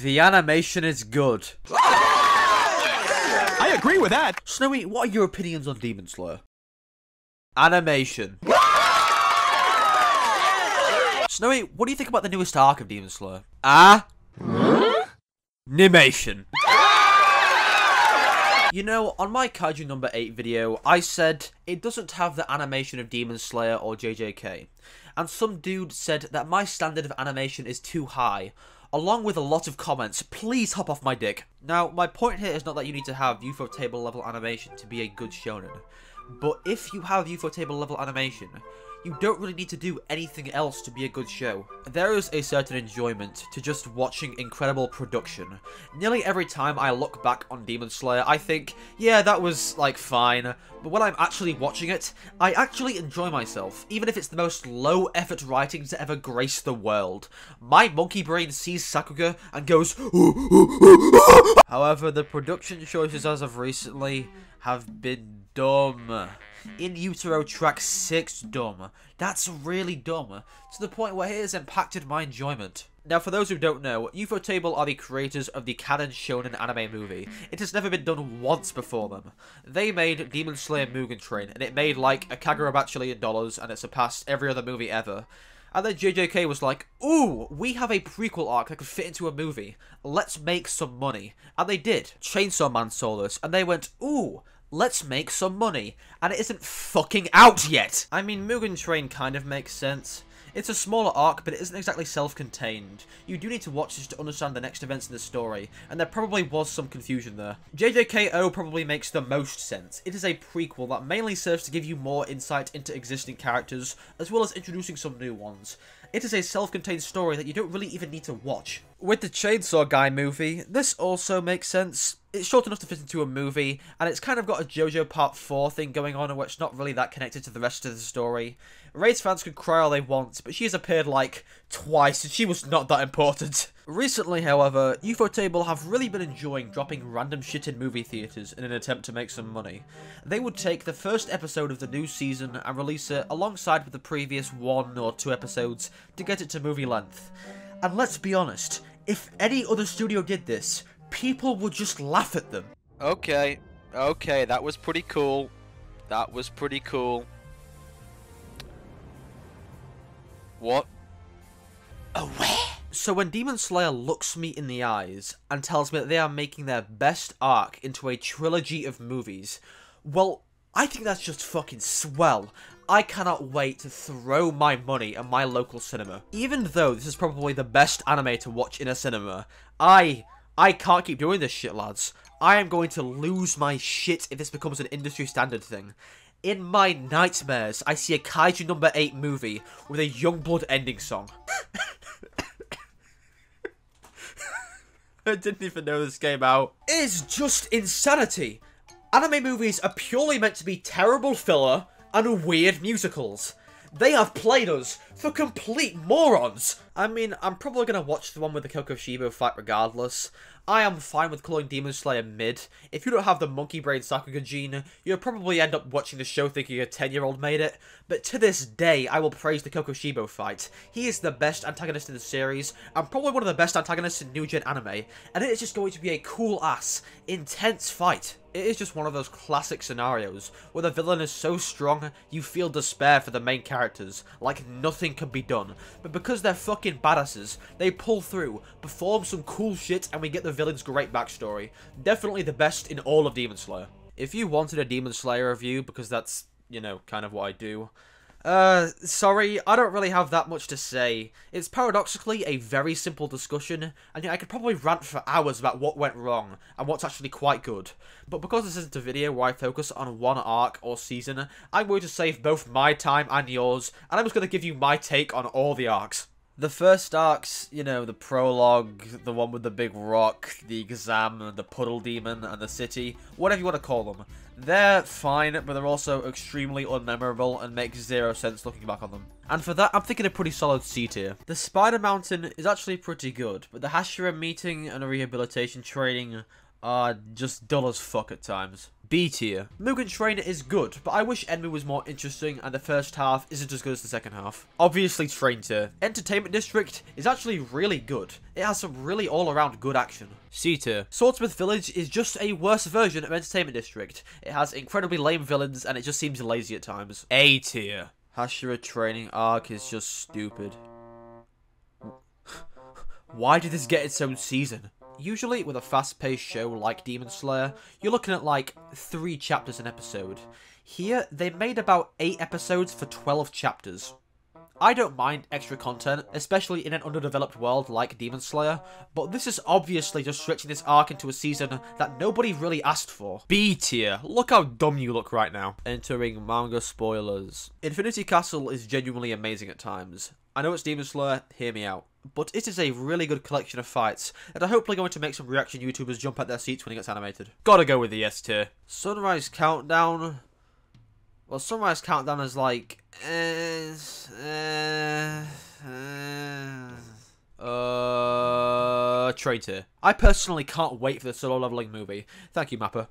The animation is good. I agree with that. Snowy, what are your opinions on Demon Slayer? Animation. Snowy, what do you think about the newest arc of Demon Slayer? Animation. You know, on my Kaiju number 8 video, I said it doesn't have the animation of Demon Slayer or JJK. And some dude said that my standard of animation is too high, along with a lot of comments. Please hop off my dick. Now, my point here is not that you need to have UFO table level animation to be a good shonen. But if you have UFO table level animation, you don't really need to do anything else to be a good show. There is a certain enjoyment to just watching incredible production. Nearly every time I look back on Demon Slayer, I think, yeah, that was, like, fine. But when I'm actually watching it, I actually enjoy myself, even if it's the most low-effort writing to ever grace the world. My monkey brain sees Sakuga and goes, However, the production choices as of recently have been dumb. In Utero Track 6 dumb. That's really dumb, to the point where it has impacted my enjoyment. Now, for those who don't know, Ufotable are the creators of the canon shonen anime movie. It has never been done once before them. They made Demon Slayer Mugen Train, and it made like $1 kagurabachillion, and it surpassed every other movie ever. And then JJK was like, ooh, we have a prequel arc that could fit into a movie. Let's make some money. And they did. Chainsaw Man saw this, and they went, ooh, let's make some money. And it isn't fucking out yet. I mean, Mugen Train kind of makes sense. It's a smaller arc, but it isn't exactly self-contained. You do need to watch this to understand the next events in the story, and there probably was some confusion there. JJKO probably makes the most sense. It is a prequel that mainly serves to give you more insight into existing characters, as well as introducing some new ones. It is a self-contained story that you don't really even need to watch. With the Chainsaw Guy movie, this also makes sense. It's short enough to fit into a movie, and it's kind of got a JoJo Part 4 thing going on, where it's not really that connected to the rest of the story. Ray's fans could cry all they want, but she's appeared like twice, and she was not that important. Recently, however, Ufotable have really been enjoying dropping random shit in movie theaters in an attempt to make some money. They would take the first episode of the new season and release it alongside with the previous 1 or 2 episodes to get it to movie length. And let's be honest, if any other studio did this, people would just laugh at them. Okay, that was pretty cool. That was pretty cool. What? Aware? So when Demon Slayer looks me in the eyes and tells me that they are making their best arc into a trilogy of movies, well, I think that's just fucking swell. I cannot wait to throw my money at my local cinema. Even though this is probably the best anime to watch in a cinema, I can't keep doing this shit, lads. I am going to lose my shit if this becomes an industry standard thing. In my nightmares, I see a Kaiju number 8 movie with a Youngblood ending song. I didn't even know this came out. It is just insanity. Anime movies are purely meant to be terrible filler and weird musicals. They have played us for complete morons. I mean, I'm probably going to watch the one with the Kokoshibo fight regardless. I am fine with calling Demon Slayer mid. If you don't have the monkey brain Sakuga gene, you'll probably end up watching the show thinking a 10-year-old made it. But to this day, I will praise the Kokoshibo fight. He is the best antagonist in the series, and probably one of the best antagonists in New Gen anime. And it is just going to be a cool-ass, intense fight. It is just one of those classic scenarios, where the villain is so strong, you feel despair for the main characters, like nothing can be done. But because they're fucking badasses, they pull through, perform some cool shit, and we get the villain's great backstory. Definitely the best in all of Demon Slayer. If you wanted a Demon Slayer review, because that's, you know, kind of what I do, sorry, I don't really have that much to say. It's paradoxically a very simple discussion, and I could probably rant for hours about what went wrong, and what's actually quite good. But because this isn't a video where I focus on one arc or season, I'm going to save both my time and yours, and I'm just going to give you my take on all the arcs. The first arcs, you know, the prologue, the one with the big rock, the exam, the puddle demon, and the city, whatever you want to call them, they're fine, but they're also extremely unmemorable and make zero sense looking back on them. And for that, I'm thinking a pretty solid C tier. The Spider Mountain is actually pretty good, but the Hashira meeting and rehabilitation training are just dull as fuck at times. B tier. Mugen Train is good, but I wish Enemy was more interesting and the first half isn't as good as the second half. Obviously Train tier. Entertainment District is actually really good. It has some really all-around good action. C tier. Swordsmith Village is just a worse version of Entertainment District. It has incredibly lame villains and it just seems lazy at times. A tier. Hashira training arc is just stupid. Why did this get its own season? Usually, with a fast-paced show like Demon Slayer, you're looking at like 3 chapters an episode. Here, they made about 8 episodes for 12 chapters. I don't mind extra content, especially in an underdeveloped world like Demon Slayer, but this is obviously just stretching this arc into a season that nobody really asked for. B tier. Look how dumb you look right now. Entering manga spoilers. Infinity Castle is genuinely amazing at times. I know it's Demon Slayer, hear me out. But it is a really good collection of fights that are hopefully going to make some reaction YouTubers jump out their seats when it gets animated. Gotta go with the S tier. Sunrise Countdown. Well, Sunrise Countdown is like... Train tier. I personally can't wait for the solo leveling movie. Thank you, Mappa.